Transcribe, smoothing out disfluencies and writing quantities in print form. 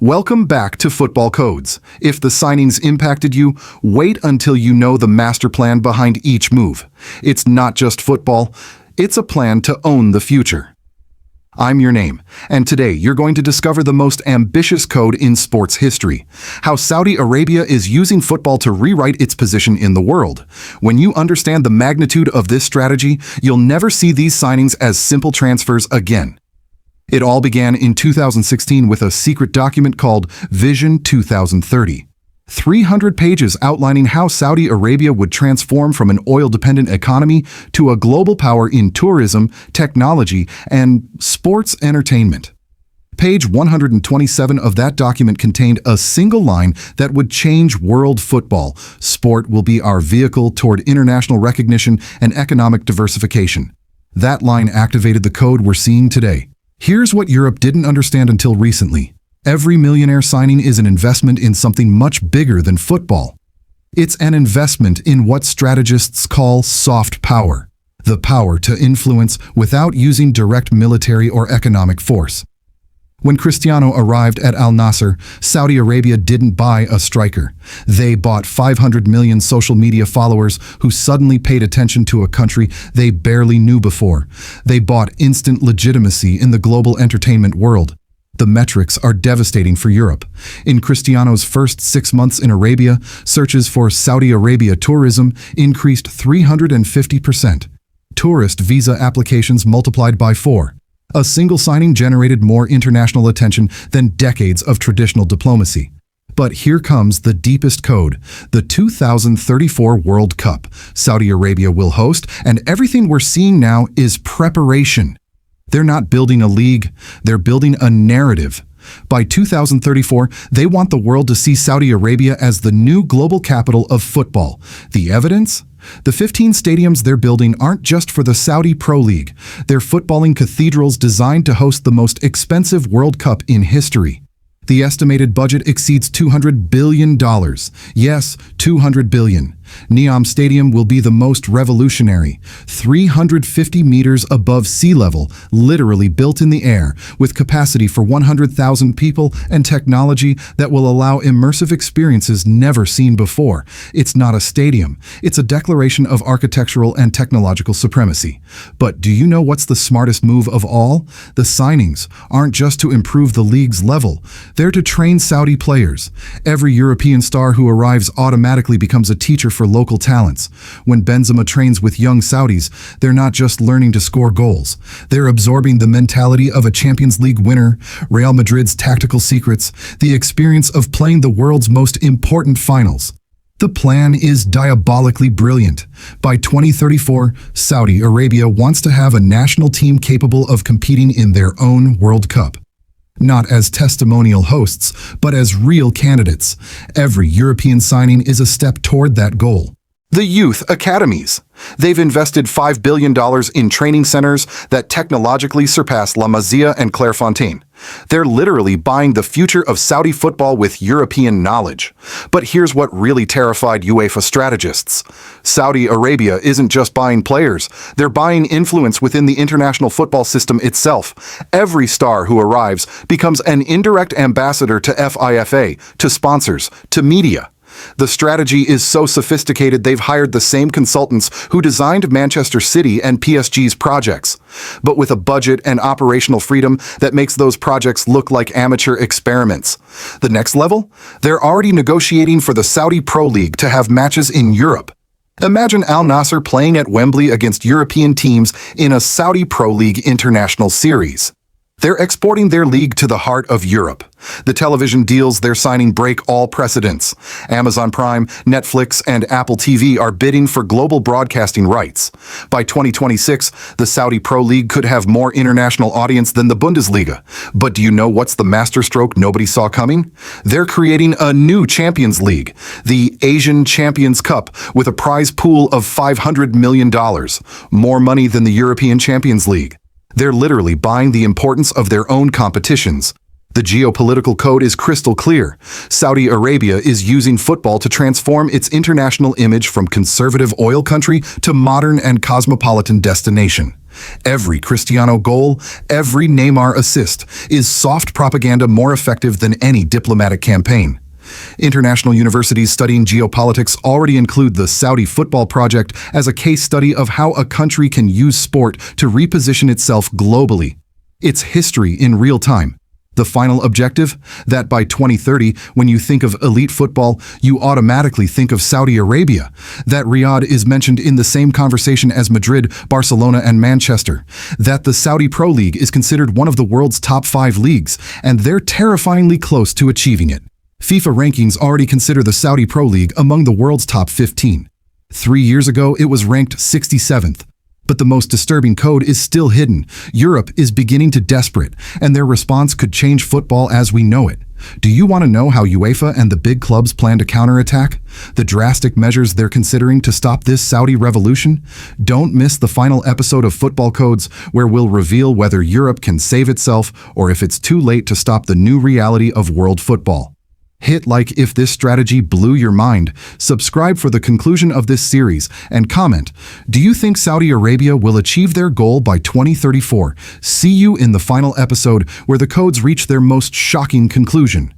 Welcome back to Football Codes. If the signings impacted you, wait until you know the master plan behind each move. It's not just football, it's a plan to own the future. I'm your name, and today you're going to discover the most ambitious code in sports history, how Saudi Arabia is using football to rewrite its position in the world. When you understand the magnitude of this strategy, you'll never see these signings as simple transfers again. It all began in 2016 with a secret document called Vision 2030. 300 pages outlining how Saudi Arabia would transform from an oil-dependent economy to a global power in tourism, technology, and sports entertainment. Page 127 of that document contained a single line that would change world football. Sport will be our vehicle toward international recognition and economic diversification. That line activated the code we're seeing today. Here's what Europe didn't understand until recently. Every millionaire signing is an investment in something much bigger than football. It's an investment in what strategists call soft power, the power to influence without using direct military or economic force. When Cristiano arrived at Al Nassr, Saudi Arabia didn't buy a striker. They bought 500 million social media followers who suddenly paid attention to a country they barely knew before. They bought instant legitimacy in the global entertainment world. The metrics are devastating for Europe. In Cristiano's first 6 months in Arabia, searches for Saudi Arabia tourism increased 350%. Tourist visa applications multiplied by 4. A single signing generated more international attention than decades of traditional diplomacy. But here comes the deepest code, the 2034 World Cup. Saudi Arabia will host, and everything we're seeing now is preparation. They're not building a league, they're building a narrative. By 2034, they want the world to see Saudi Arabia as the new global capital of football. The evidence? The 15 stadiums they're building aren't just for the Saudi Pro League. They're footballing cathedrals designed to host the most expensive World Cup in history. The estimated budget exceeds $200 billion. Yes, $200 billion. Neom Stadium will be the most revolutionary, 350 meters above sea level, literally built in the air, with capacity for 100,000 people and technology that will allow immersive experiences never seen before. It's not a stadium, it's a declaration of architectural and technological supremacy. But do you know what's the smartest move of all? The signings aren't just to improve the league's level, they're to train Saudi players. Every European star who arrives automatically becomes a teacher for local talents. When Benzema trains with young Saudis, they're not just learning to score goals. They're absorbing the mentality of a Champions League winner, Real Madrid's tactical secrets, the experience of playing the world's most important finals. The plan is diabolically brilliant. By 2034, Saudi Arabia wants to have a national team capable of competing in their own World Cup. Not as testimonial hosts, but as real candidates. Every European signing is a step toward that goal. The youth academies. They've invested $5 billion in training centers that technologically surpass La Masia and Clairefontaine. They're literally buying the future of Saudi football with European knowledge. But here's what really terrified UEFA strategists. Saudi Arabia isn't just buying players, they're buying influence within the international football system itself. Every star who arrives becomes an indirect ambassador to FIFA, to sponsors, to media. The strategy is so sophisticated they've hired the same consultants who designed Manchester City and PSG's projects, but with a budget and operational freedom that makes those projects look like amateur experiments. The next level? They're already negotiating for the Saudi Pro League to have matches in Europe. Imagine Al Nassr playing at Wembley against European teams in a Saudi Pro League international series. They're exporting their league to the heart of Europe. The television deals they're signing break all precedents. Amazon Prime, Netflix, and Apple TV are bidding for global broadcasting rights. By 2026, the Saudi Pro League could have more international audience than the Bundesliga. But do you know what's the masterstroke nobody saw coming? They're creating a new Champions League, the Asian Champions Cup, with a prize pool of $500 million, more money than the European Champions League. They're literally buying the importance of their own competitions. The geopolitical code is crystal clear. Saudi Arabia is using football to transform its international image from conservative oil country to modern and cosmopolitan destination. Every Cristiano goal, every Neymar assist is soft propaganda more effective than any diplomatic campaign. International universities studying geopolitics already include the Saudi football project as a case study of how a country can use sport to reposition itself globally. It's history in real time. The final objective? That by 2030, when you think of elite football, you automatically think of Saudi Arabia. That Riyadh is mentioned in the same conversation as Madrid, Barcelona, and Manchester. That the Saudi Pro League is considered one of the world's top 5 leagues, and they're terrifyingly close to achieving it. FIFA rankings already consider the Saudi Pro League among the world's top 15. 3 years ago, it was ranked 67th. But the most disturbing code is still hidden. Europe is beginning to desperate, and their response could change football as we know it. Do you want to know how UEFA and the big clubs plan to counterattack? The drastic measures they're considering to stop this Saudi revolution? Don't miss the final episode of Football Codes, where we'll reveal whether Europe can save itself or if it's too late to stop the new reality of world football. Hit like if this strategy blew your mind, subscribe for the conclusion of this series, and comment, do you think Saudi Arabia will achieve their goal by 2034? See you in the final episode where the codes reach their most shocking conclusion.